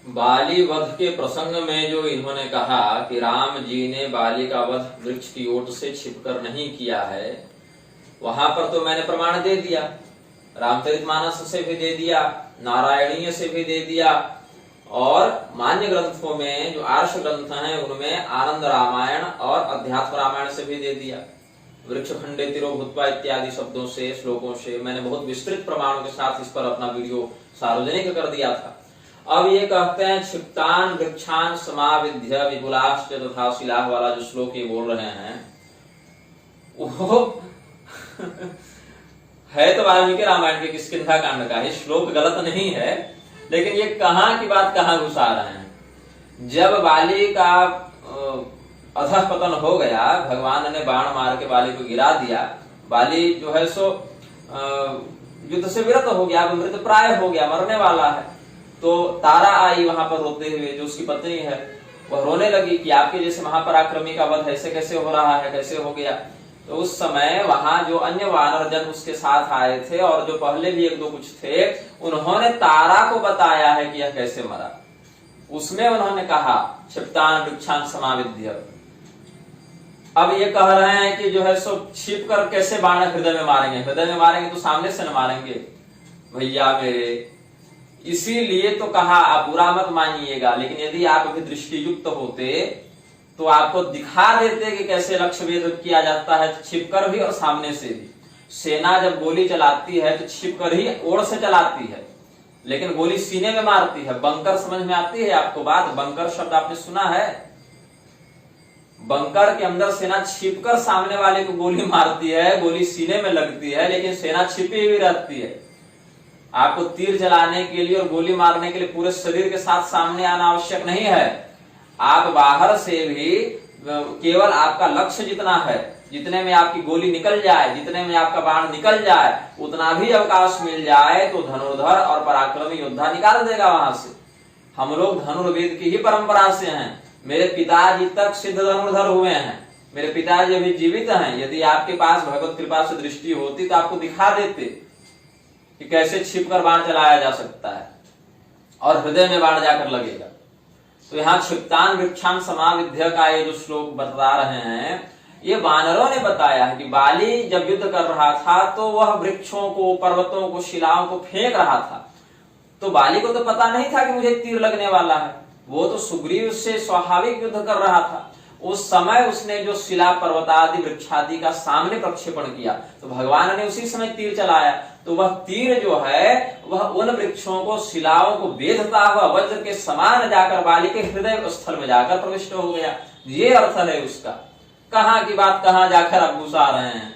बाली वध के प्रसंग में जो इन्होंने कहा कि राम जी ने बाली का वध वृक्ष की ओट से छिपकर नहीं किया है, वहां पर तो मैंने प्रमाण दे दिया, रामचरितमानस से भी दे दिया, नारायणीय से भी दे दिया, और मान्य ग्रंथों में जो आर्ष ग्रंथ हैं उनमें आनंद रामायण और अध्यात्म रामायण से भी दे दिया। वृक्ष खंडे तिरो भूत्वा इत्यादि शब्दों से, श्लोकों से मैंने बहुत विस्तृत प्रमाणों के साथ इस पर अपना वीडियो सार्वजनिक कर दिया था। अब ये कहते हैं क्षिप्तान वृक्षान समाविध्य विपुलाश्च तथा शिलाः वाला जो श्लोक ये बोल रहे हैं वो है तो वाल्मीकि रामायण के किष्किंधा कांड का ही श्लोक, गलत नहीं है, लेकिन ये कहां की बात कहां घुसा रहे हैं। जब बाली का अधः पतन हो गया, भगवान ने बाण मार के बाली को गिरा दिया, बाली जो है सो युद्ध से विरत हो गया, मृत प्राय हो गया, मरने वाला है। तो तारा आई वहां पर रोते हुए, जो उसकी पत्नी है, वह रोने लगी कि आपके जैसे महापराक्रमी का वध ऐसे कैसे हो रहा है, कैसे हो गया। तो उस समय वहां जो अन्य वानर जन उसके साथ आए थे और जो पहले भी एक दो कुछ थे, उन्होंने तारा को बताया है कि यह कैसे मरा। उसमें उन्होंने कहा क्षिप्तान वृक्षान समाविध्य। अब ये कह रहे हैं कि जो है सो छिप कर कैसे बाण हृदय में मारेंगे, हृदय में मारेंगे तो सामने से न मारेंगे भैया मेरे। इसीलिए तो कहा आप बुरा मत मानिएगा, लेकिन यदि आप अभी दृष्टि युक्त होते तो आपको दिखा देते कि कैसे लक्ष्य भेद किया जाता है, छिपकर भी और सामने से भी। सेना जब गोली चलाती है तो छिपकर ही ओर से चलाती है, लेकिन गोली सीने में मारती है। बंकर समझ में आती है आपको बात? बंकर शब्द आपने सुना है? बंकर के अंदर सेना छिपकर सामने वाले को गोली मारती है, गोली सीने में लगती है, लेकिन सेना छिपी हुई रहती है। आपको तीर चलाने के लिए और गोली मारने के लिए पूरे शरीर के साथ सामने आना आवश्यक नहीं है। आप बाहर से भी केवल आपका लक्ष्य जितना है, जितने में आपकी गोली निकल जाए, जितने में आपका बाण निकल जाए, उतना भी अवकाश मिल जाए तो धनुर्धर और पराक्रमी योद्धा निकाल देगा वहां से। हम लोग धनुर्वेद की ही परंपरा से हैं। मेरे पिताजी तक सिद्ध धनुर्धर हुए हैं, मेरे पिताजी अभी जीवित हैं। यदि आपके पास भगवत कृपा से दृष्टि होती तो आपको दिखा देते कि कैसे छिपकर बाण चलाया जा सकता है और हृदय में बाण जाकर लगेगा। तो यहाँ क्षिप्तान वृक्षान समाविध्य का ये जो श्लोक बता रहे हैं, ये वानरों ने बताया है कि बाली जब युद्ध कर रहा था तो वह वृक्षों को, पर्वतों को, शिलाओं को फेंक रहा था। तो बाली को तो पता नहीं था कि मुझे तीर लगने वाला है, वो तो सुग्रीव से स्वाभाविक युद्ध कर रहा था। उस समय उसने जो शिला पर्वतादि वृक्षादि का सामने प्रक्षेपण किया तो भगवान ने उसी समय तीर चलाया। तो वह तीर जो है वह उन वृक्षों को, शिलाओं को बेधता हुआ वज्र के समान जाकर बाली के हृदय स्थल में जाकर प्रविष्ट हो गया। ये अर्थ है उसका। कहां की बात कहां जाकर आप घुसा रहे हैं।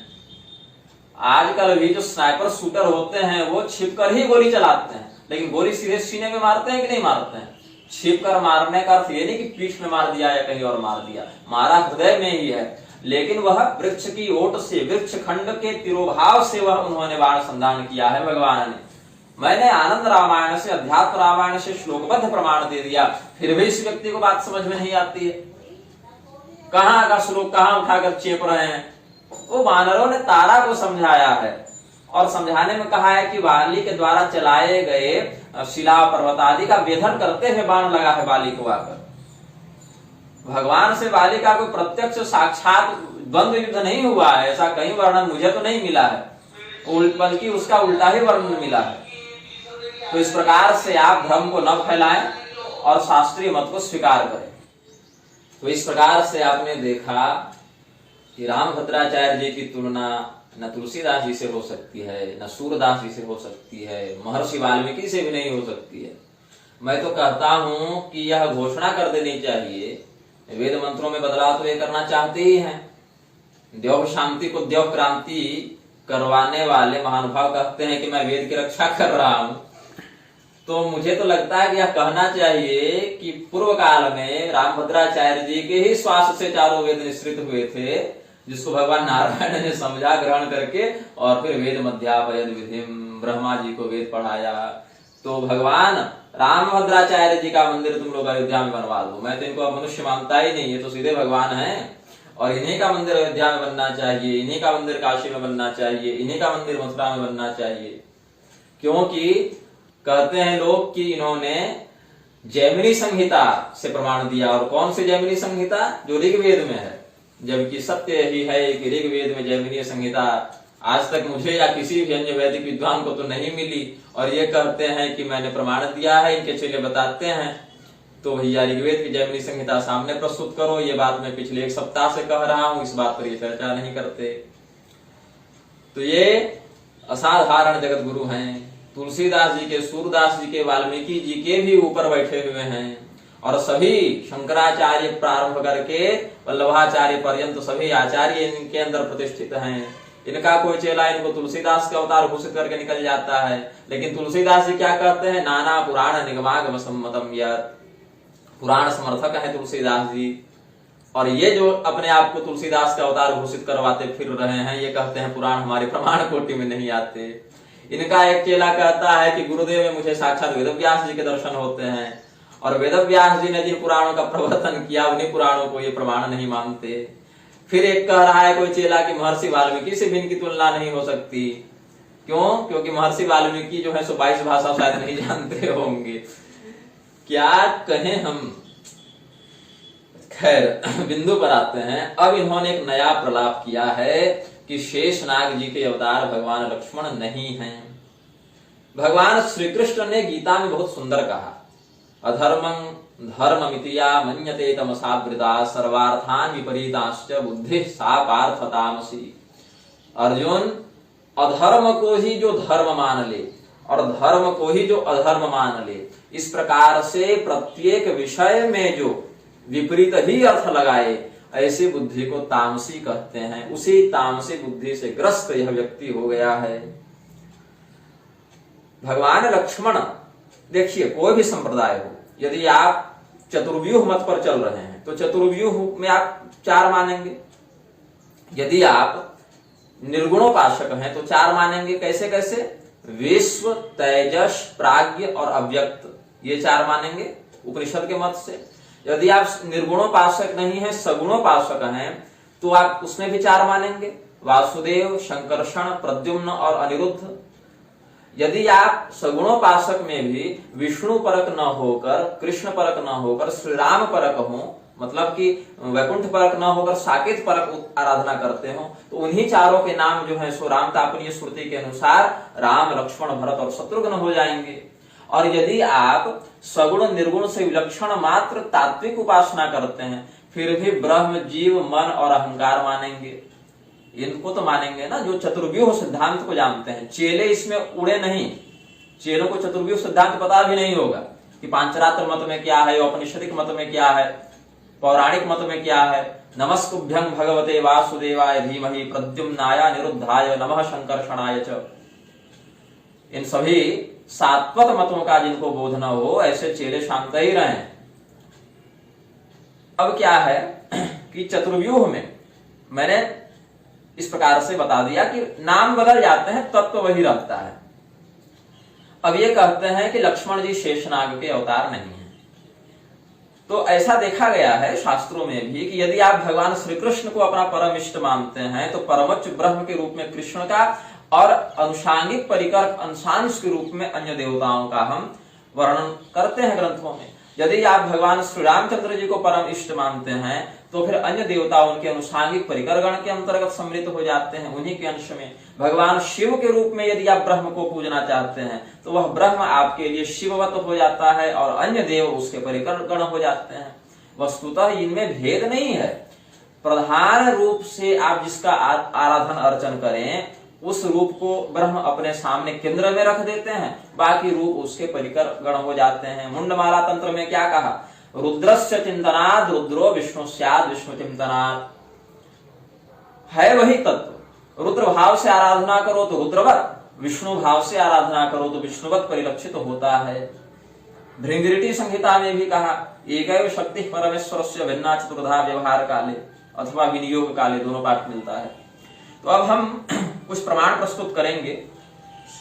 आजकल भी जो स्नाइपर शूटर होते हैं वो छिपकर ही गोली चलाते हैं, लेकिन गोली सीधे सीने में मारते हैं कि नहीं मारते हैं? छिपकर मारने का अर्थ ये नहीं कि पीठ में मार दिया या कहीं और मार दिया, मारा हृदय में ही है। लेकिन वह वृक्ष की ओट से, वृक्ष खंड के तिरोभाव से वह उन्होंने बाण संधान किया है भगवान ने। मैंने आनंद रामायण से, अध्यात्म रामायण से श्लोकबद्ध प्रमाण दे दिया, फिर भी इस व्यक्ति को बात समझ में नहीं आती है। कहां का श्लोक कहां उठाकर चेप रहे हैं। वो वानरों ने तारा को समझाया है और समझाने में कहा है कि बाली के द्वारा चलाए गए शिला पर्वत आदि का वेधन करते हुए बाण लगा है बाली को आकर। भगवान से बाली का कोई प्रत्यक्ष साक्षात द्वंद्व युद्ध नहीं हुआ है, ऐसा कहीं वर्णन मुझे तो नहीं मिला है, बल्कि उसका उल्टा ही वर्णन मिला है। तो इस प्रकार से आप धर्म को न फैलाएं और शास्त्रीय मत को स्वीकार करें। तो इस प्रकार से आपने देखा कि रामभद्राचार्य जी की तुलना न तुलसीदास जी से हो सकती है, न सूरदास जी से हो सकती है, महर्षि वाल्मीकि से भी नहीं हो सकती है। मैं तो कहता हूं कि यह घोषणा कर देनी चाहिए, वेद मंत्रों में बदलाव तो ये करना चाहते ही हैं। देव शांति को देव क्रांति करवाने वाले महानुभाव कहते हैं कि मैं वेद की रक्षा कर रहा हूं। तो मुझे तो लगता है कि यह कहना चाहिए कि पूर्व काल में रामभद्राचार्य जी के ही श्वास से चारों वेद निश्रित हुए थे, जिसको भगवान नारायण ने समझा ग्रहण करके, और फिर वेद मध्यापयद विधिम, ब्रह्मा जी को वेद पढ़ाया। तो भगवान रामभद्राचार्य जी का मंदिर तुम लोग अयोध्या में बनवा दो। मैं तो इनको अब मनुष्य मानता ही नहीं, ये तो सीधे भगवान हैं। और इन्हीं का मंदिर अयोध्या में बनना चाहिए, इन्हीं का मंदिर काशी में बनना चाहिए, इन्हीं का मंदिर मथुरा में बनना चाहिए। क्योंकि कहते हैं लोग कि इन्होंने जैमिनी संहिता से प्रमाण दिया। और कौन सी जैमिनी संहिता? जो ऋग्वेद में है, जबकि सत्य यही है कि ऋग्वेद में जैमिनी संहिता आज तक मुझे या किसी भी अन्य वैदिक विद्वान को तो नहीं मिली। और ये कहते हैं कि मैंने प्रमाण दिया है, इनके चेले बताते हैं, तो भैया ऋग्वेद की जैमिनी संहिता सामने प्रस्तुत करो। ये बात मैं पिछले 1 सप्ताह से कह रहा हूं, इस बात पर ये चर्चा नहीं करते। तो ये असाधारण जगत गुरु हैं। तुलसीदास जी के, सूरदास जी के, वाल्मीकि जी के भी ऊपर बैठे हुए हैं। और सभी शंकराचार्य प्रारंभ करके वल्लभाचार्य पर्यंत सभी आचार्य इनके अंदर प्रतिष्ठित हैं। इनका कोई चेला इनको तुलसीदास का अवतार घोषित करके निकल जाता है, लेकिन तुलसीदास जी क्या कहते हैं? नाना पुराण निगमागम सम्मतम यत्। पुराण समर्थक है तुलसीदास जी। और ये जो अपने आप को तुलसीदास का अवतार घोषित करवाते फिर रहे हैं, ये कहते हैं पुराण हमारे प्रमाण कोटि में नहीं आते। इनका एक चेला कहता है कि गुरुदेव में मुझे साक्षात वेदव्यास जी के दर्शन होते हैं, और वेदव्यास जी ने जिन पुराणों का प्रवर्तन किया उन्हीं पुराणों को ये प्रमाण नहीं मानते। फिर एक कह रहा है कोई चेला कि महर्षि वाल्मीकि से भी इनकी तुलना नहीं हो सकती। क्यों? क्योंकि महर्षि वाल्मीकि जो है सो 22 भाषा शायद नहीं जानते होंगे। क्या कहें हम। खैर, बिंदु पर आते हैं। अब इन्होंने एक नया प्रलाप किया है कि शेषनाग जी के अवतार भगवान लक्ष्मण नहीं हैं। भगवान श्री कृष्ण ने गीता में बहुत सुंदर कहा, अधर्मं धर्ममितिया मन्यते तमसावृता सर्वार्थान विपरीताश्च बुद्धि सा पार्थ तामसी। अर्जुन, अधर्म को ही जो धर्म मान ले और धर्म को ही जो अधर्म मान ले, इस प्रकार से प्रत्येक विषय में जो विपरीत ही अर्थ लगाए, ऐसी बुद्धि को तामसी कहते हैं। उसी तामसी बुद्धि से ग्रस्त यह व्यक्ति हो गया है। भगवान लक्ष्मण, देखिए कोई भी संप्रदाय हो, यदि आप चतुर्व्यूह मत पर चल रहे हैं तो चतुर्व्यूह में आप 4 मानेंगे। यदि आप निर्गुणोपासक हैं तो 4 मानेंगे। कैसे कैसे? विश्व, तेजस, प्राज्ञ और अव्यक्त, ये 4 मानेंगे उपनिषद के मत से। यदि आप निर्गुणोपासक नहीं है, सगुणोपासक हैं, तो आप उसमें भी 4 मानेंगे, वासुदेव, शंकर्षण, प्रद्युम्न और अनिरुद्ध। यदि आप सगुणोपासक में भी विष्णु परक न होकर, कृष्ण परक न होकर, श्री राम परक हो, मतलब कि वैकुंठ परक न होकर साकेत परक आराधना करते हो, तो उन्हीं 4 के नाम जो है सो राम तापनीय श्रुति के अनुसार राम, लक्ष्मण, भरत और शत्रुघ्न हो जाएंगे। और यदि आप सगुण निर्गुण से विलक्षण मात्र तात्विक उपासना करते हैं, फिर भी ब्रह्म, जीव, मन और अहंकार मानेंगे। इनको तो मानेंगे ना, जो चतुर्व्यूह सिद्धांत को जानते हैं। चेले इसमें उड़े नहीं, चेलों को चतुर्व्यूह सिद्धांत पता भी नहीं होगा कि पांचरात्र मत में क्या है, औपनिषदिक मत में क्या है, पौराणिक मत में क्या है। नमस्कुभ्यं भगवते वासुदेवाय धीमहि प्रद्युम्नाय निरुद्धाय नमः शंकर्षणाय च। इन सभी सात्वत मतों का जिनको बोध न हो, ऐसे चेले शांत ही रहें। अब क्या है कि चतुर्व्यूह में मैंने इस प्रकार से बता दिया कि नाम बदल जाते हैं, तत्व वही रहता है। अब ये कहते हैं कि लक्ष्मण जी शेषनाग के अवतार नहीं है। तो ऐसा देखा गया है शास्त्रों में भी कि यदि आप भगवान श्री कृष्ण को अपना परम इष्ट मानते हैं, तो परमोच्च ब्रह्म के रूप में कृष्ण का और अनुषांगिक परिकर अंशांश के रूप में अन्य देवताओं का हम वर्णन करते हैं ग्रंथों में। यदि आप भगवान श्री रामचंद्र जी को परम इष्ट मानते हैं, तो फिर अन्य देवता उनके अनुषांगिक परिकर गण के अंतर्गत सम्मिलित हो जाते हैं, उन्हीं के अंश में। भगवान शिव के रूप में यदि आप ब्रह्म को पूजना चाहते हैं, तो वह ब्रह्म आपके लिए शिववत हो जाता है और अन्य देव उसके परिकर गण हो जाते हैं। वस्तुतः इनमें भेद नहीं है। प्रधान रूप से आप जिसका आराधन अर्चन करें, उस रूप को ब्रह्म अपने सामने केंद्र में रख देते हैं, बाकी रूप उसके परिकर गण हो जाते हैं। मुंडमाला तंत्र में क्या कहा? रुद्रस्य चिंतनात् रुद्रो विष्णु स्यात् विष्णु चिंतनात्। है वही तत्व। रुद्र भाव से आराधना करो तो रुद्रवत, विष्णु भाव से आराधना करो तो विष्णुवत परिलक्षित होता है। भृंगिरिटी संहिता में भी कहा, एकैव शक्ति परमेश्वरस्य भिन्ना चतुर्धा व्यवहार काले अथवा विनियोग काले, दोनों पाठ मिलता है। तो अब हम कुछ प्रमाण प्रस्तुत करेंगे,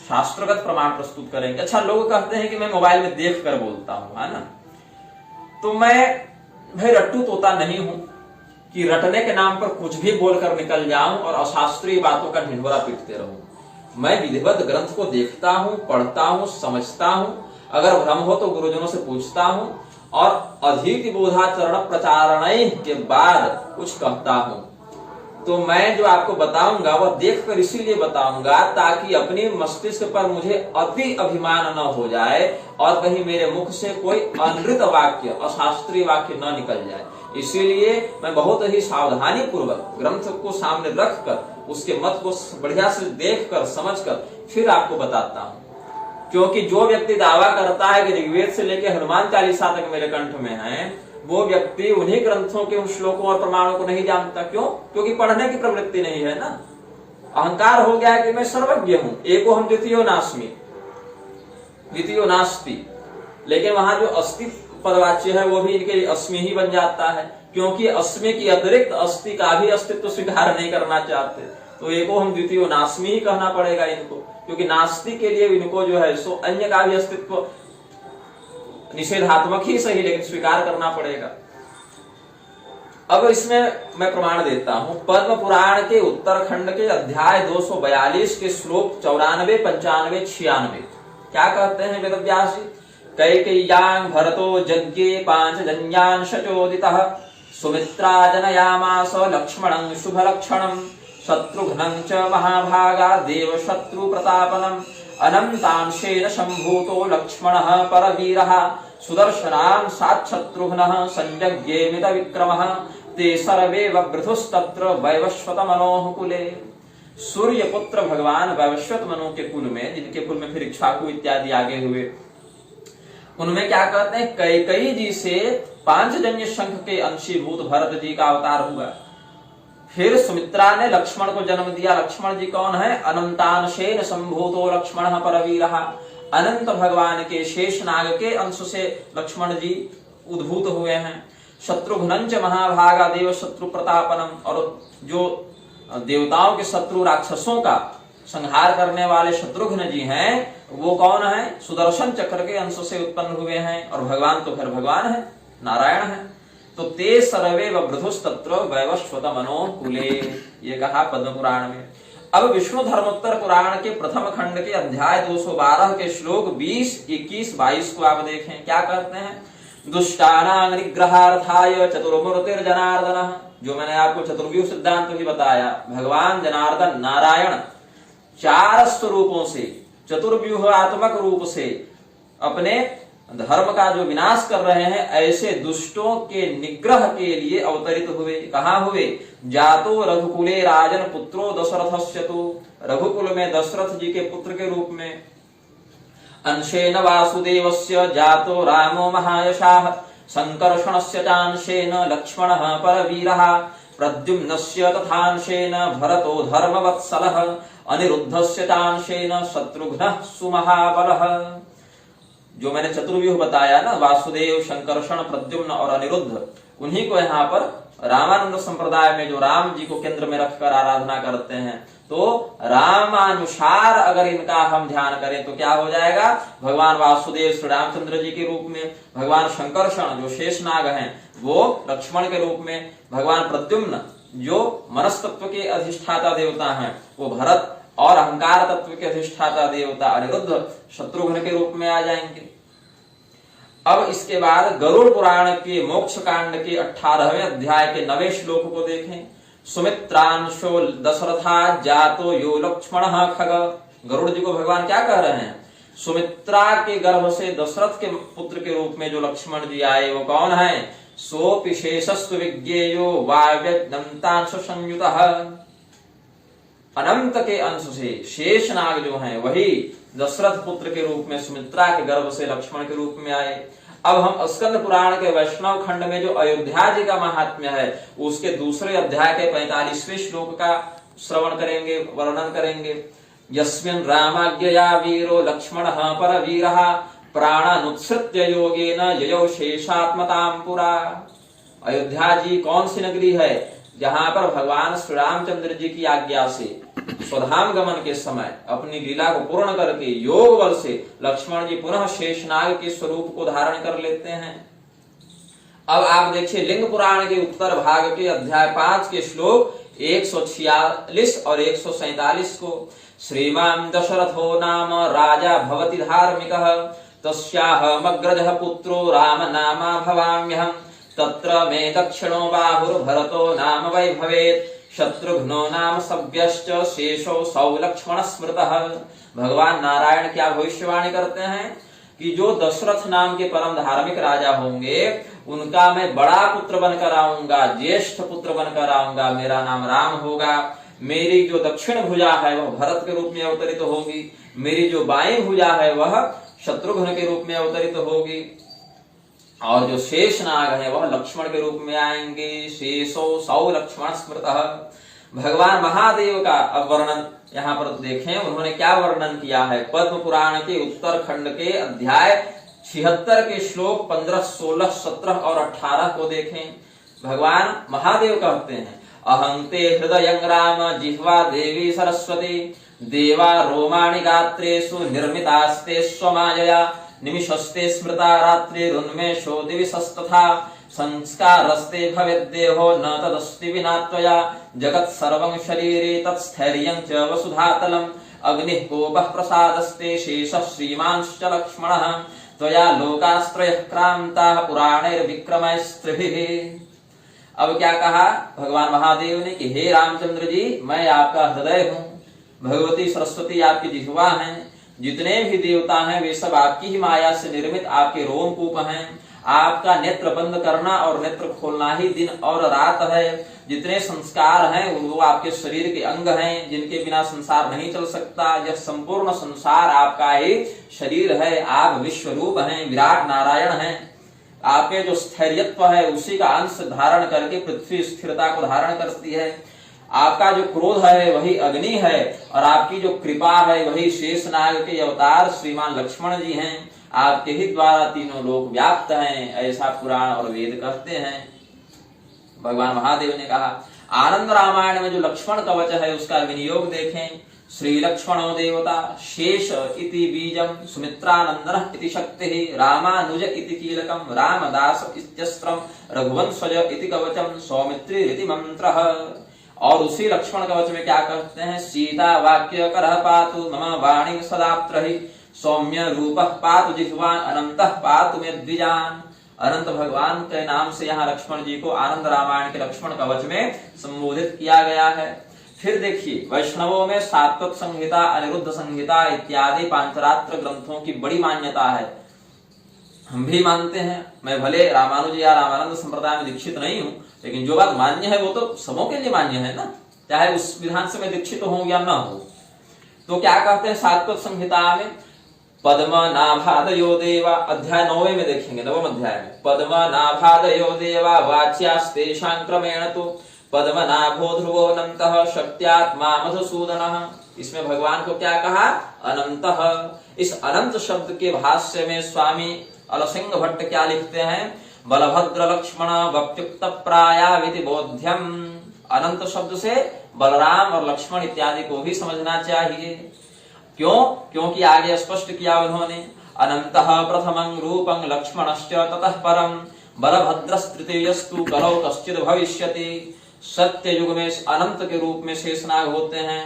शास्त्रगत प्रमाण प्रस्तुत करेंगे। अच्छा, लोग कहते हैं कि मैं मोबाइल में देख कर बोलता हूं, है ना। तो मैं भाई रट्टू तोता नहीं हूं कि रटने के नाम पर कुछ भी बोलकर निकल जाऊं और अशास्त्रीय बातों का ढिंढोरा पीटते रहूं। मैं विधिवत ग्रंथ को देखता हूं, पढ़ता हूं, समझता हूं अगर भ्रम हो तो गुरुजनों से पूछता हूँ और अधीति बोधाचरण प्रचारण के बाद कुछ कहता हूँ। तो मैं जो आपको बताऊंगा वह देखकर इसीलिए बताऊंगा ताकि अपनी मस्तिष्क पर मुझे अति अभिमान न हो जाए और कहीं मेरे मुख से कोई अनृत वाक्य, अशास्त्रीय वाक्य न निकल जाए। इसीलिए मैं बहुत ही सावधानी पूर्वक ग्रंथ को सामने रखकर उसके मत को बढ़िया से देखकर समझकर फिर आपको बताता हूँ। क्योंकि जो व्यक्ति दावा करता है कि ऋग्वेद से लेकर हनुमान चालीसा तक मेरे कंठ में है, वो व्यक्ति उन्हीं ग्रंथों के उन श्लोकों और प्रमाणों को नहीं जानता। क्यों? क्योंकि पढ़ने की प्रवृत्ति नहीं है ना। अहंकार हो गया कि मैं सर्वज्ञ हूं, एको हम द्वितीयो नास्मि, द्वितीयो नास्ति। लेकिन वहां जो अस्ति पदवाच्य है वो भी इनके लिए अस्मि ही बन जाता है, क्योंकि अस्मि की अतिरिक्त अस्ति का भी अस्तित्व स्वीकार नहीं करना चाहते। तो एको हम द्वितीयो नास्मि ही कहना पड़ेगा इनको, क्योंकि नास्ति के लिए इनको जो है सो अन्य का भी अस्तित्व निषेधात्मक ही सही लेकिन स्वीकार करना पड़ेगा। अब इसमें मैं प्रमाण देता हूं। पद्म पुराण के उत्तरखंड के अध्याय 242 के श्लोक 94, 95, 96 क्या कहते हैं वेदव्यास जी? कैकेय्यां भरतो यज्ञे पांचजन्यान् शचोदितः सुमित्रा जनयामास लक्ष्मणं शुभलक्षणं शत्रुघ्नं च महाभागा देव शत्रु प्रतापनम् अनंतांशेन संभूतो लक्ष्मणः परवीरः सुदर्शनां साक्षत्रुघ्नः संजज्ञेमित विक्रमः ते सर्वे वृथुस्तत्र वैवस्वत मनोः कुले। सूर्य पुत्र भगवान वैवस्वत मनु के कुल में, जिनके कुल में फिर इक्ष्वाकु इत्यादि आगे हुए, उनमें क्या कहते हैं? कैकेयी जी से पांचजन्य शंख के अंशीभूत भरत जी का अवतार हुआ। फिर सुमित्रा ने लक्ष्मण को जन्म दिया। लक्ष्मण जी कौन है? अनंतांशेन संभूतो लक्ष्मणः परवीरः। अनंत भगवान के शेषनाग के अंश से लक्ष्मण जी उद्भूत हुए हैं। शत्रुघ्नं च महाभागा देव शत्रु प्रतापनम, और जो देवताओं के शत्रु राक्षसों का संहार करने वाले शत्रुघ्न जी हैं, वो कौन है? सुदर्शन चक्र के अंश से उत्पन्न हुए हैं। और भगवान तो फिर भगवान है, नारायण है। तो ते सर्वे वृथुस्तत्र वैवस्वत मनो कुले, ये कहा पद्म पुराण में। अब विष्णु धर्मोत्तर पुराण के प्रथम खंड के अध्याय 212 के श्लोक 20, 21, 22 को आप देखें। क्या कहते हैं? दुष्टानां निग्रहार्थाय चतुर्मूर्तिर्जनार्दनः। जो मैंने आपको चतुर्व्यूह सिद्धांत भी बताया, भगवान जनार्दन नारायण 4 स्वरूपों से, चतुर्व्यूहात्मक रूप से अपने धर्म का जो विनाश कर रहे हैं, ऐसे दुष्टों के निग्रह के लिए अवतरित हुए। कहाँ हुए? जातो रघुकुले राजन पुत्रो दशरथस्यतु, रघुकुल में दशरथ जी के पुत्र के रूप में। अंशेन वासुदेवस्य जातो रामो महायशाः संकर्षणस्य चांशेन लक्ष्मणः परवीरः प्रद्युम्नस्य तथांशेन भरतो धर्मवत्सलः अनिरुद्धस्य चांशेन शत्रुघ्नः सुमहाबलः। जो मैंने चतुर्व्यूह बताया ना, वासुदेव, संकर्षण, प्रद्युम्न और अनिरुद्ध, उन्हीं को यहाँ पर रामानंद संप्रदाय में जो राम जी को केंद्र में रखकर आराधना करते हैं, तो रामानुसार अगर इनका हम ध्यान करें तो क्या हो जाएगा? भगवान वासुदेव श्री रामचंद्र जी के रूप में, भगवान संकर्षण जो शेषनाग हैं वो लक्ष्मण के रूप में, भगवान प्रद्युम्न जो मनस्तत्व के अधिष्ठाता देवता हैं वो भरत, और अहंकार तत्व के अधिष्ठाता देवता अनिरुद्ध शत्रुघ्न के रूप में आ जाएंगे। अब इसके बाद गरुड़ पुराण के मोक्ष कांड के 18वें अध्याय के 9वें श्लोक को देखें। सुमित्रांशो दशरथा जातो यो लक्ष्मणः खग। गरुड़ जी को भगवान क्या कह रहे हैं? सुमित्रा के गर्भ से दशरथ के पुत्र के रूप में जो लक्ष्मण जी आए वो कौन है? सोऽपि शेषस्तु विज्ञेयो वाव्यदंतांश संयुतः। अनंत के अंश से शेषनाग जो हैं वही दशरथ पुत्र के रूप में सुमित्रा के गर्भ से लक्ष्मण के रूप में आए। अब हम स्कंद पुराण के वैष्णव खंड में जो अयोध्या जी का महात्म्य है उसके दूसरे अध्याय के 45वें श्लोक का श्रवण करेंगे, वर्णन करेंगे। यस्मिन् रामाज्ञया वीरो लक्ष्मणः परवीरः प्राणानुत्सृत्य योगेन ययौ शेषात्मतां पुरा। अयोध्या जी कौन सी नगरी है? जहां पर भगवान श्री रामचंद्र जी की आज्ञा से स्वधाम गमन के समय अपनी लीला को पूर्ण करके योग बल से लक्ष्मण जी पुनः शेषनाग के स्वरूप को धारण कर लेते हैं। अब आप देखिए लिंग पुराण के उत्तर भाग के अध्याय 5 के श्लोक 146 और 147 को। श्रीमान दशरथो नाम राजा भवति धार्मिकः तस्याहमग्रजः पुत्रो राम नामा भवाम्यहम् तत्र मे दक्षिणो बाहुर्भरतो नाम वै भवेत् शत्रुघ्नो नाम सव्यश्च शेषो सौ लक्ष्मण स्मृतः। भगवान नारायण क्या भविष्यवाणी करते हैं कि जो दशरथ नाम के परम धार्मिक राजा होंगे उनका मैं बड़ा पुत्र बनकर आऊंगा, ज्येष्ठ पुत्र बनकर आऊंगा, मेरा नाम राम होगा। मेरी जो दक्षिण भुजा है वह भरत के रूप में अवतरित होगी, मेरी जो बाएं भुजा है वह शत्रुघ्न के रूप में अवतरित होगी, और जो शेष नाग है वह लक्ष्मण के रूप में आएंगे। शेषो सौ लक्ष्मण स्मृतः। भगवान महादेव का अब वर्णन यहाँ पर देखें, उन्होंने क्या वर्णन किया है। पद्म पुराण के उत्तर खंड के अध्याय 76 के श्लोक 15, 16, 17 और 18 को देखें। भगवान महादेव कहते हैं, अहंते हृदयं राम जिह्वा देवी सरस्वती देवा रोमाणि गात्रेषु निर्मितास्ते स्वमायया निमिषस्ते स्मृता रात्रिरुन्मेषो दिविशस्तथा संस्कारस्ते भवेद्देहो न तदस्ति विना त्वया जगत् सर्वं शरीरे तत्स्थैर्यं च वसुधातलम् अग्निः कोपः प्रसादस्ते शेषः श्रीमांश्च लक्ष्मणः त्वया लोकास्त्रयः क्रान्ताः पुराणैर्विक्रमैस्त्रिभिः। अब क्या कहा भगवान महादेव ने कि हे रामचंद्र जी, मैं आपका हृदय हूँ, भगवती सरस्वती आपकी जिह्वा हैं, जितने भी देवता हैं वे सब आपकी ही माया से निर्मित आपके रोमकूप हैं। आपका नेत्र बंद करना और नेत्र खोलना ही दिन और रात है। जितने संस्कार हैं वो आपके शरीर के अंग हैं, जिनके बिना संसार नहीं चल सकता। यह संपूर्ण संसार आपका ही शरीर है। आप विश्व रूप हैं, विराट नारायण हैं। आपके जो स्थैर्यत्व है उसी का अंश धारण करके पृथ्वी स्थिरता को धारण करती है। आपका जो क्रोध है वही अग्नि है, और आपकी जो कृपा है वही शेषनाग के अवतार श्रीमान लक्ष्मण जी हैं। आपके ही द्वारा तीनों लोक व्याप्त हैं, ऐसा पुराण और वेद कहते हैं। भगवान महादेव ने कहा, आनंद रामायण में जो लक्ष्मण कवच है उसका विनियोग देखें। श्री लक्ष्मणो देवता शेष इति बीजम सुमित्रानंदन इति शक्ति रामानुज इति कीलकम रामदास इत्यस्त्रम रघुवंशज इति कवचम सौमित्री इति मंत्रः। और उसी लक्ष्मण कवच में क्या कहते हैं, सीता वाक्य करः पातु मम वाणी सदात्रहि सौम्य रूपः पातु जिह्वान अनंतः पातु मे द्विजान। अनंत भगवान के नाम से यहाँ लक्ष्मण जी को आनंद रामायण के लक्ष्मण कवच में संबोधित किया गया है। फिर देखिए, वैष्णवों में सात्वत संहिता, अनिरुद्ध संहिता इत्यादि पांचरात्र ग्रंथों की बड़ी मान्यता है। हम भी मानते हैं। मैं भले रामानुज या रामानंद संप्रदाय में दीक्षित नहीं हूँ, लेकिन जो बात मान्य है वो तो सबों के लिए मान्य है ना, चाहे उस विधान से मैं दीक्षित हो या न हो। तो क्या कहते हैं सात्वत संहिता में, पद्म नाभादयो देवा, अध्याय 9 में देखेंगे, 9वें अध्याय में, पद्म नाभादयो देवा वाच्यास्तेषां क्रमेण तु पद्म नाभो ध्रुवो अनंतः शक्त्यात्मा मधुसूदनः। इसमें भगवान को क्या कहा, अनंतः। इस अनंत शब्द के भाष्य में स्वामी अलसिंह भट्ट क्या लिखते हैं, बलभद्र लक्ष्मण वप्युक्त प्रायाविति बोध्यम। अनंत शब्द से बलराम और लक्ष्मण इत्यादि को भी समझना चाहिए। क्यों? क्योंकि आगे स्पष्ट किया उन्होंने, अनंतः प्रथमं रूपं लक्ष्मणश्च ततः परम बलभद्रस्तृतीयस्तु कलौ कश्चित् भविष्यति। सत्य युग में अनंत के रूप में शेषनाग होते हैं,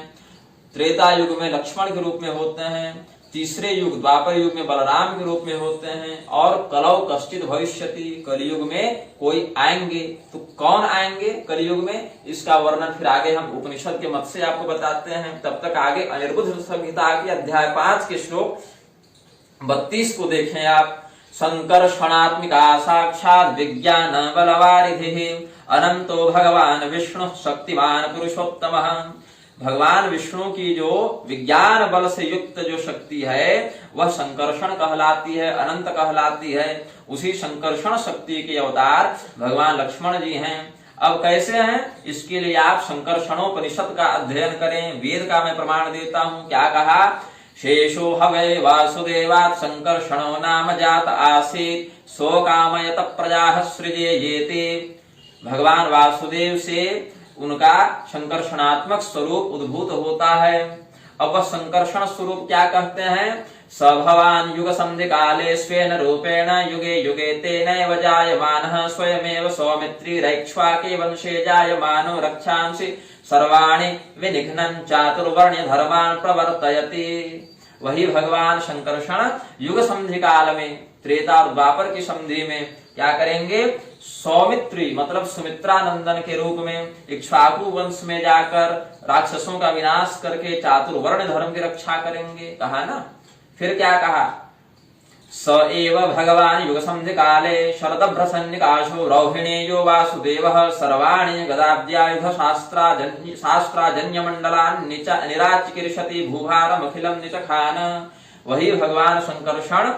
त्रेता युग में लक्ष्मण के रूप में होते हैं, तीसरे युग द्वापर युग में बलराम के रूप में होते हैं, और कलौ कश्चित् भविष्यति, कलयुग में कोई आएंगे। तो कौन आएंगे कलयुग में, इसका वर्णन फिर आगे हम उपनिषद के मत से आपको बताते हैं। तब तक आगे अनिरुद्ध संहिता के अध्याय 5 के श्लोक 32 को देखें आप। संकर्षणात्मिका साक्षात् विज्ञान बलवारिधिः अनंतो भगवान विष्णु शक्तिमान पुरुषोत्तमः। भगवान विष्णु की जो विज्ञान बल से युक्त जो शक्ति है वह संकर्षण कहलाती है, अनंत कहलाती है। उसी संकर्षण शक्ति के अवतार भगवान लक्ष्मण जी हैं। अब कैसे हैं, इसके लिए आप संकर्षणोपनिषद का अध्ययन करें। वेद का मैं प्रमाण देता हूं। क्या कहा, शेषो हवै वासुदेवात् संकर्षणो नाम जात आसीत् सो कामयत प्रजाः सृजेयेते। भगवान वासुदेव से उनका संकर्षणात्मक स्वरूप उद्भूत होता है। अब वह संकर्षण स्वरूप क्या कहते हैं, स भवान युग संधि काले स्वेन रूपेण युगे युगे तेनैव जायमानः स्वयमेव सौमित्री रैक्ष्वाके वंशे जायमानो रक्षांसि सर्वाणि विनिघ्नं चातुर्वर्ण्य धर्मान् प्रवर्तयति। वही भगवान शंकरषण युग संधि काल में, त्रेता और द्वापर की संधि में क्या करेंगे, सौमित्री मतलब सुमित्रा नंदन के रूप में इक्ष्वाकु वंश में जाकर राक्षसों का विनाश करके चातुर्वर्ण धर्म की रक्षा करेंगे, कहा ना। फिर क्या कहा, स एव भगवान युग संधि काले शरदभ्रसन्निकाशो रौहिणेयो वासुदेवः सर्वाणि गदाब्जायुध शास्त्राजन्य मंडलान् निराचिकीर्षति भूभारमखिलम निचखान। वही भगवान शंकरषण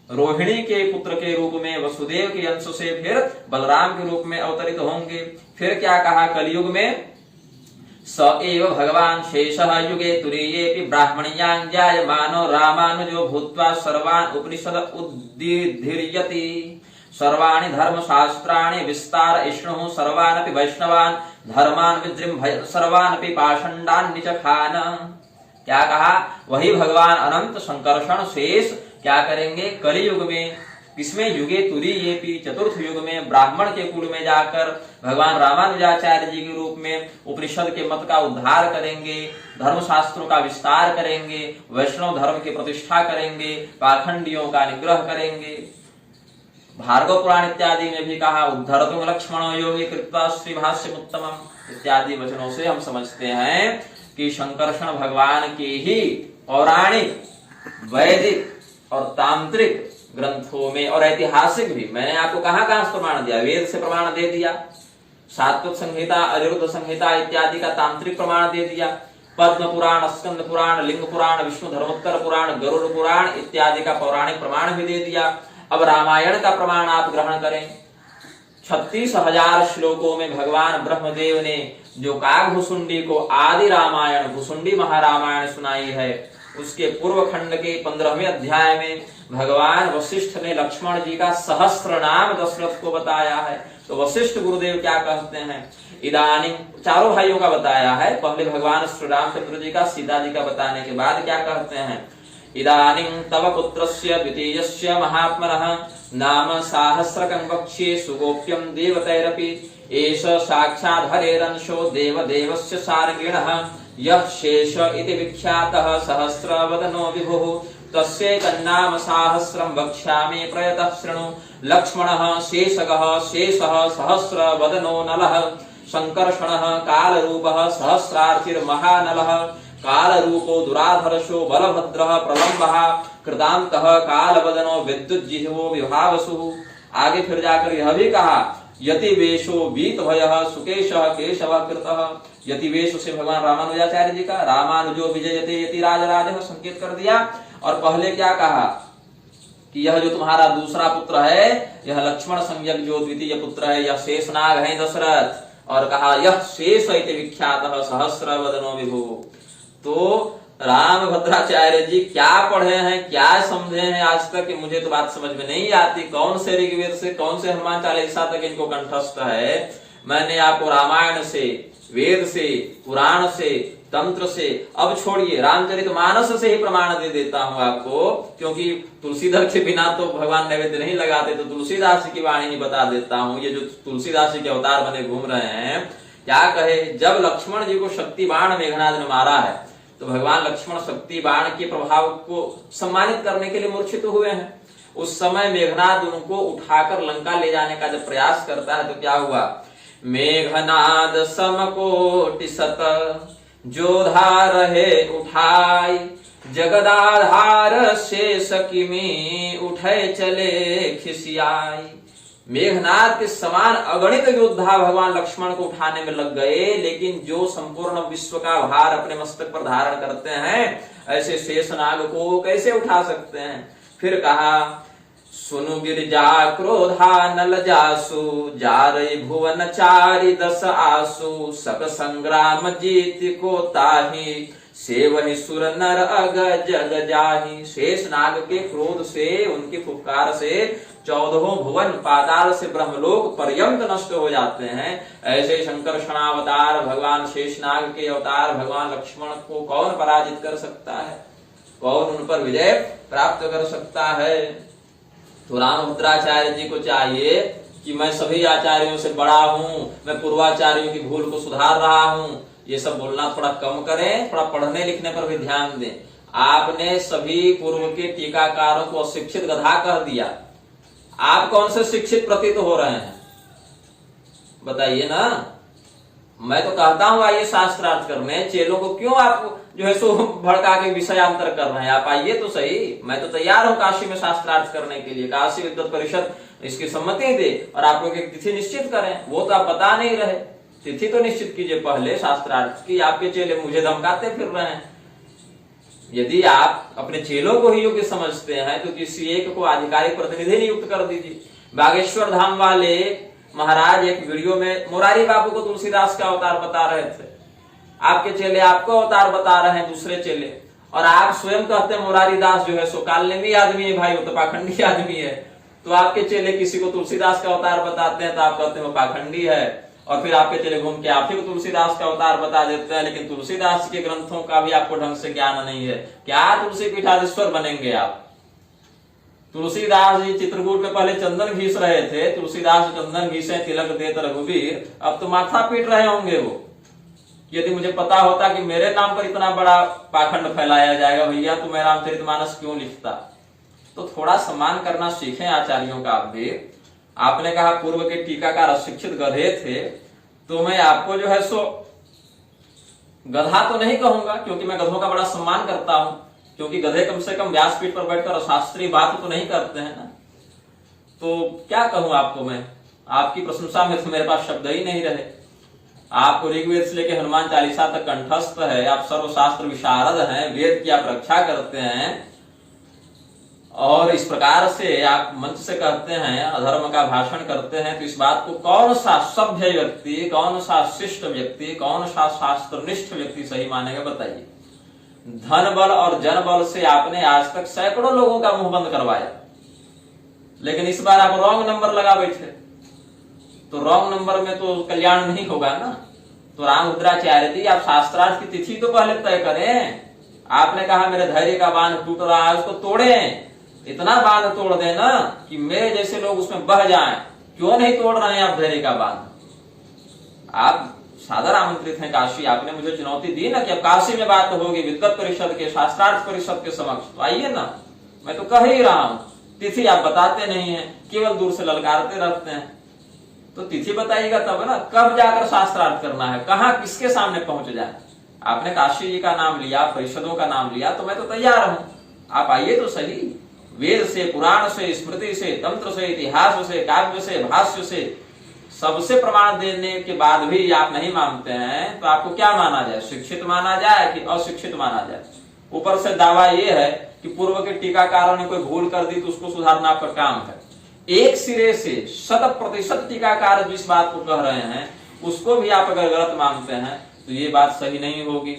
रोहिणी के पुत्र के रूप में वसुदेव के अंश से फिर बलराम के रूप में अवतरित होंगे। फिर क्या कहा, कलयुग में स एव भगवान शेषः युगे तुरीयेऽपि ब्राह्मण्यां जायमानो रामानुजो भूत्वा सर्वान् उपनिषद उद्दीर्घयति सर्वाणि धर्मशास्त्राणि विस्तार इष्णुः सर्वानपि वैष्णवान् धर्मान् विजृंभयन् सर्वानपि पाषण्डान् निचखान। क्या कहा, वही भगवान अनंत शंकरषण शेष क्या करेंगे, कलियुग में, किसमें, युगे तुरीयेऽपि चतुर्थ युग में ब्राह्मण के कुल में जाकर भगवान रामानुजाचार्य जी के रूप में उपनिषद के मत का उद्धार करेंगे, धर्मशास्त्रों का विस्तार करेंगे, वैष्णव धर्म की प्रतिष्ठा करेंगे, पाखंडियों का निग्रह करेंगे। भार्गव पुराण इत्यादि में भी कहा, उद्धरतुम लक्ष्मणो योगी कृत्वा श्री भाष्यमुत्तमम् इत्यादि वचनों से हम समझते हैं कि शंकरषण भगवान के ही पौराणिक, वैदिक और तांत्रिक ग्रंथों में और ऐतिहासिक भी, मैंने आपको कहां प्रमाण दिया, वेद से प्रमाण दे दिया, सात्वत संहिता, अनिरुद्ध संहिता इत्यादि का तांत्रिक प्रमाण दे दिया, पद्म पुराण, स्कंद पुराण, लिंग पुराण, विष्णु धर्मोत्तर पुराण, गरुड़ पुराण इत्यादि का पौराणिक प्रमाण भी दे दिया। अब रामायण का प्रमाण आप ग्रहण करें। 36,000 श्लोकों में भगवान ब्रह्मदेव ने जो काकभुसुंडी को आदि रामायण, भुसुंडी महारामायण सुनाई है, उसके पूर्व खंड के 15वें अध्याय में भगवान वशिष्ठ ने लक्ष्मण जी का सहस्त्र नाम दशरथ को बताया है। तो वशिष्ठ गुरुदेव क्या कहते हैं, इदानीं चारों भाइयों का बताया है, पहले भगवान श्री रामचंद्र जी का, सीता जी का बताने के बाद क्या कहते हैं, इदानीं तव पुत्रस्य द्वितीयस्य महात्मनः नाम सहस्रकं वक्ष्ये सुगोप्यं देवतैरपि एष साक्षात् हरेरंशो देवदेवस्य सार्गिणः यः शेष इति विख्यातः सहस्रवदनो विभुः तस्यैतन्नाम सहस्रं वक्ष्यामि प्रयतः शृणु लक्ष्मणः शेषगः शेषः सहस्रवदनो नलः शंकरषणः कालरूपः सहस्रार्चिर्महानलः कालरूपो दुराधर्षो बलभद्रः प्रलम्बः कृतान्तः कालवदनो विद्युज्जिह्वो विभावसुः। आगे फिर जाकर यह भी कहा, यतिवेशो वीतभयः सुकेशः केशवः कृतः। यतिवेश से भगवान रामानुजाचार्य जी का, रामानुजो विजयते यति राजराजः संकेत कर दिया। और पहले क्या कहा कि यह जो तुम्हारा दूसरा पुत्र है, यह लक्ष्मण संज्ञक जो द्वितीय पुत्र है, यह शेषनाग है दशरथ। और कहा यह शेष इति विख्यातः सहस्रवदनो विभुः। तो राम भद्राचार्य जी क्या पढ़े हैं, क्या समझे हैं आज तक, कि मुझे तो बात समझ में नहीं आती। कौन से ऋग्वेद से, कौन से हनुमान चालीसा तक इनको कंठस्थ है। मैंने आपको रामायण से, वेद से, पुराण से, तंत्र से, अब छोड़िए रामचरितमानस से ही प्रमाण दे देता हूं आपको, क्योंकि तुलसीधर के बिना तो भगवान नैवेद्य नहीं लगाते, तो तुलसीदास जी की वाणी ही बता देता हूं। ये जो तुलसीदास जी के अवतार बने घूम रहे हैं, क्या कहे, जब लक्ष्मण जी को शक्ति बाण मेघनाद ने मारा है, तो भगवान लक्ष्मण शक्ति बाण के प्रभाव को सम्मानित करने के लिए मूर्छित हुए हैं। उस समय मेघनाद उनको उठाकर लंका ले जाने का जब प्रयास करता है, तो क्या हुआ, मेघनाद समकोटि सत जोधा रहे उठाई जगदाधार शेष किमी उठे चले खिसियाई। मेघनाद के समान अगणित योद्धा भगवान लक्ष्मण को उठाने में लग गए, लेकिन जो संपूर्ण विश्व का भार अपने मस्तक पर धारण करते हैं, ऐसे शेषनाग को कैसे उठा सकते हैं। फिर कहा, सुनु गिरिजा क्रोधा नल जासु जारई भुवन चारि दस आसु सक संग्राम जीत को ताही सेवहि सुर नर अग जग जाही। शेषनाग के क्रोध से, उनके फुफकार से 14 भुवन पाताल से ब्रह्मलोक पर्यंत नष्ट हो जाते हैं। ऐसे शंकरषणावतार भगवान शेषनाग के अवतार भगवान लक्ष्मण को कौन पराजित कर सकता है, कौन उन पर विजय प्राप्त कर सकता है। तो रामभद्राचार्य जी को चाहिए कि मैं सभी आचार्यों से बड़ा हूं, मैं पूर्वाचार्यों की भूल को सुधार रहा हूं, ये सब बोलना थोड़ा कम करें, थोड़ा पढ़ने लिखने पर भी ध्यान दें। आपने सभी पूर्व के टीकाकारों को अशिक्षित गधा कह दिया। आप कौन से शिक्षित प्रतीत हो रहे हैं बताइए ना। मैं तो कहता हूं आइए शास्त्रार्थ करने, चेलों को क्यों आप जो है सो भड़का के विषयांतर कर रहे हैं। आप आइए तो सही, मैं तो तैयार हूं काशी में शास्त्रार्थ करने के लिए। काशी विद्वत परिषद इसकी सम्मति दे और आप लोग एक तिथि निश्चित करें। वो तो आप बता नहीं रहे, तिथि तो निश्चित कीजिए पहले शास्त्रार्थ की। आपके चेले मुझे धमकाते फिर रहे हैं। यदि आप अपने चेलों को ही योग्य समझते हैं तो किसी एक को आधिकारिक प्रतिनिधि नियुक्त कर दीजिए। बागेश्वर धाम वाले महाराज एक वीडियो में मुरारी बाबू को तुलसीदास का अवतार बता रहे थे। आपके चेले आपको अवतार बता रहे हैं दूसरे चेले, और आप स्वयं कहते हैं मुरारी दास जो है सो कालनेमी आदमी है भाई, वो तो पाखंडी आदमी है। तो आपके चेले किसी को तुलसीदास का अवतार बताते हैं तो आप कहते हैं वो पाखंडी है, और फिर आपके चेले घूम के आप ही को तुलसीदास का अवतार बता देते हैं। लेकिन तुलसीदास के ग्रंथों का भी आपको ढंग से ज्ञान नहीं है। क्या तुलसी पीठाधीश्वर बनेंगे आप? तुलसीदास जी चित्रकूट में पहले चंदन घीस रहे थे, तुलसीदास चंदन घीसे तिलक देत रघुवीर, अब तो माथा पीट रहे होंगे वो। यदि मुझे पता होता कि मेरे नाम पर इतना बड़ा पाखंड फैलाया जाएगा भैया तो मैं रामचरितमानस क्यों लिखता। तो थोड़ा सम्मान करना सीखें आचार्यों का आप भी। आपने कहा पूर्व के टीकाकार अशिक्षित गधे थे, तो मैं आपको जो है सो गधा तो नहीं कहूंगा क्योंकि मैं गधों का बड़ा सम्मान करता हूं, क्योंकि गधे कम से कम व्यासपीठ पर बैठकर शास्त्रीय बात तो नहीं करते हैं ना। तो क्या कहूं आपको मैं, आपकी प्रशंसा में तो मेरे पास शब्द ही नहीं रहे। आपको ऋग्वेद से लेकर हनुमान चालीसा तक कंठस्थ है, आप सर्वशास्त्र विशारद हैं, वेद की आप रक्षा करते हैं, और इस प्रकार से आप मंच से कहते हैं, अधर्म का भाषण करते हैं। तो इस बात को कौन सा सभ्य व्यक्ति, कौन सा शिष्ट व्यक्ति, कौन सा शास्त्रनिष्ठ व्यक्ति सही मानेगा बताइए। धन बल और जन बल से आपने आज तक सैकड़ों लोगों का मुंह बंद करवाया, लेकिन इस बार आप रॉन्ग नंबर लगा बैठे। तो रॉन्ग नंबर में तो कल्याण नहीं होगा ना। तो रामरुद्राचार्य जी आप शास्त्रार्थ की तिथि तो पहले तय करें। आपने कहा मेरे धैर्य का बांध टूट रहा है, उसको तोड़ें। इतना बांध तोड़ देना कि मेरे जैसे लोग उसमें बह जाएं। क्यों नहीं तोड़ रहे हैं आप धैर्य का बांध? आप सादर आमंत्रित हैं काशी। आपने मुझे चुनौती दी ना कि अब काशी में बात होगी विद्वत परिषद के, शास्त्रार्थ परिषद के समक्ष, तो आइए ना। मैं तो कह ही रहा हूं, तिथि आप बताते नहीं है, केवल दूर से ललकारते रहते हैं। तो तिथि बताइएगा तब ना, कब जाकर शास्त्रार्थ करना है, कहां किसके सामने पहुंच जाए। आपने काशी जी का नाम लिया, परिषदों का नाम लिया, तो मैं तो तैयार हूं। आप आइए तो सही। वेद से, पुराण से, स्मृति से, तंत्र से, इतिहास से, काव्य से, भाष्य से, सबसे प्रमाण देने के बाद भी आप नहीं मानते हैं, तो आपको क्या माना जाए? शिक्षित माना जाए कि अशिक्षित माना जाए? ऊपर से दावा यह है कि पूर्व के टीकाकारों ने कोई भूल कर दी तो उसको सुधारना आपका काम है। एक सिरे से 100% टीकाकार जिस बात को कह रहे हैं उसको भी आप अगर गलत मानते हैं तो ये बात सही नहीं होगी।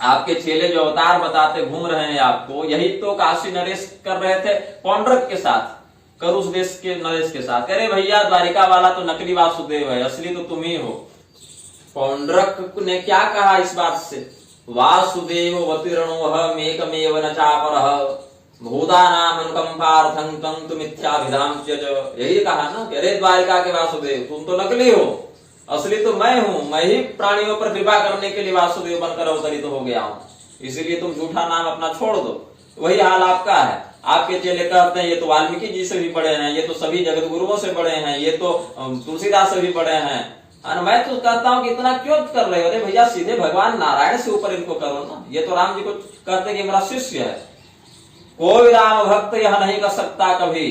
आपके चेले जो अवतार बताते घूम रहे हैं आपको, यही तो काशी नरेश कर रहे थे पौंड्रक के साथ, करुष देश के नरेश के साथ। अरे भैया द्वारिका वाला तो नकली वासुदेव है, असली तो तुम ही हो। पौंड्रक ने क्या कहा इस बात से? वासुदेव वतीर्णो मेकमेव न चापरः भूतानाम अनुकंपार्थं तं तु मिथ्याभिधाम त्यज। यही कहा ना कि अरे द्वारिका के वासुदेव तुम तो नकली हो, असली तो मैं हूं। मैं ही प्राणियों पर कृपा करने के लिए वासुदेव बनकर अवतरित हो गया हूं, इसीलिए तुम झूठा नाम अपना छोड़ दो। वही हाल आपका है। आपके चेले कहते हैं ये तो वाल्मीकि जी से भी बड़े हैं, ये तो सभी जगत गुरुओं से बड़े हैं, ये तो तुलसीदास से भी बड़े हैं। मैं तो कहता हूं कि इतना क्यों कर रहे हो? अरे भैया सीधे भगवान नारायण से ऊपर इनको करो ना। ये तो राम जी को कहते हैं कि मेरा शिष्य है। कोई राम भक्त यह नहीं कर सकता कभी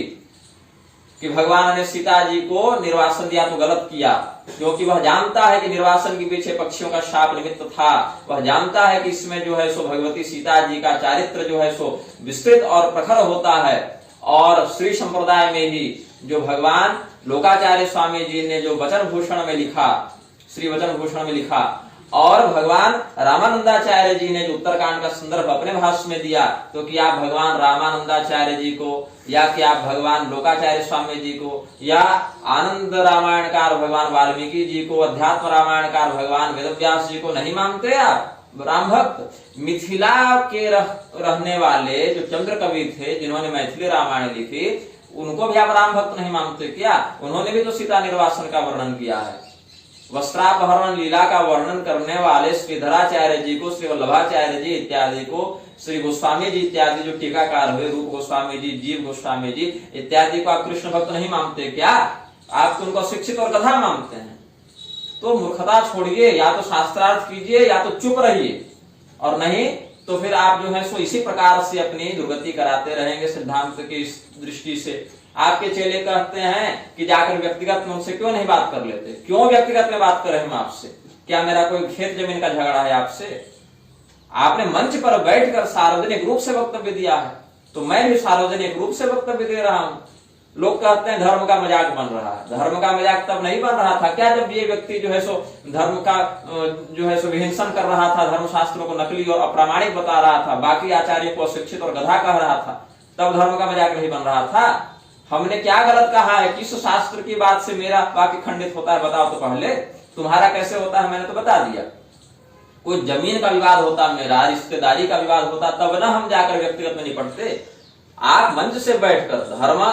कि भगवान ने सीता जी को निर्वासन दिया तो गलत किया, क्योंकि वह जानता है कि निर्वासन के पीछे पक्षियों का शाप निमित्त था। वह जानता है कि इसमें जो है सो भगवती सीता जी का चारित्र जो है सो विस्तृत और प्रखर होता है। और श्री संप्रदाय में ही जो भगवान लोकाचार्य स्वामी जी ने जो वचन भूषण में लिखा, श्री वचन भूषण में लिखा, और भगवान रामानंदाचार्य जी ने जो उत्तरकांड का संदर्भ अपने भाष्य में दिया, तो कि आप भगवान रामानंदाचार्य जी को, या कि आप भगवान लोकाचार्य स्वामी जी को, या आनंद रामायणकार भगवान वाल्मीकि जी को, अध्यात्म रामायणकार भगवान वेदव्यास जी को नहीं मानते आप राम भक्त? मिथिला के रहने वाले जो चंद्र कवि थे जिन्होंने मैथिली रामायण लिखी, उनको भी आप राम भक्त नहीं मानते क्या? उन्होंने भी तो सीता निर्वासन का वर्णन किया है। वस्त्रापहरण लीला का वर्णन करने वाले श्रीधराचार्य जी को, श्री वल्लभाचार्य जी इत्यादि को श्री गोस्वामी जी इत्यादि जो टीकाकार हुए, रूप गोस्वामी जी, जीव गोस्वामी जी इत्यादि को आप कृष्ण भक्त नहीं मानते क्या? आप तो उनको शिक्षित और गधा मानते हैं। तो मूर्खता छोड़िए, या तो शास्त्रार्थ कीजिए या तो चुप रहिए, और नहीं तो फिर आप जो है सो इसी प्रकार से अपनी दुर्गति कराते रहेंगे सिद्धांत की दृष्टि से। आपके चेले कहते हैं कि जाकर व्यक्तिगत में उनसे क्यों नहीं बात कर लेते? क्यों व्यक्तिगत में बात करें हम आपसे? क्या मेरा कोई खेत जमीन का झगड़ा है आपसे? आपने मंच पर बैठकर सार्वजनिक रूप से वक्तव्य दिया है, तो मैं भी सार्वजनिक रूप से वक्तव्य दे रहा हूं। लोग कहते हैं धर्म का मजाक बन रहा है। धर्म का मजाक तब नहीं बन रहा था क्या, जब ये व्यक्ति जो है सो धर्म का जो है सो विहिंसन कर रहा था, धर्मशास्त्रों को नकली और अप्रामाणिक बता रहा था, बाकी आचार्यों को अशिक्षित और गधा कह रहा था, तब धर्म का मजाक नहीं बन रहा था। हमने क्या गलत कहा है? किस शास्त्र की बात से मेरा वाक्य खंडित होता है बताओ तो पहले। तुम्हारा कैसे होता है मैंने तो बता दिया। कोई जमीन का विवाद होता, मेरा रिश्तेदारी का विवाद होता, तब ना हम जाकर व्यक्तिगत में निपटते। आप मंच से बैठकर, धर्म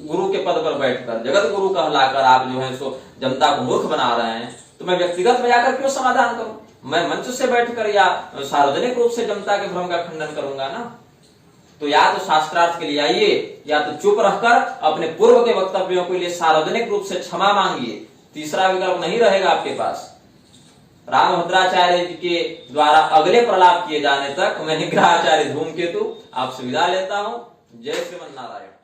गुरु के पद पर बैठकर, जगत गुरु कहलाकर आप जो है सो जनता को मूर्ख बना रहे हैं, तो मैं व्यक्तिगत में जाकर क्यों समाधान करूं? मैं मंच से बैठकर या सार्वजनिक रूप से जनता के भ्रम का खंडन करूंगा ना। तो या तो शास्त्रार्थ के लिए आइए, या तो चुप रहकर अपने पूर्व के वक्तव्यों के लिए सार्वजनिक रूप से क्षमा मांगिए। तीसरा विकल्प नहीं रहेगा आपके पास। रामभद्राचार्य जी के द्वारा अगले प्रलाप किए जाने तक मैं निग्रहाचार्य धूमकेतु आपसे विदा लेता हूं। जय श्रीमन नारायण।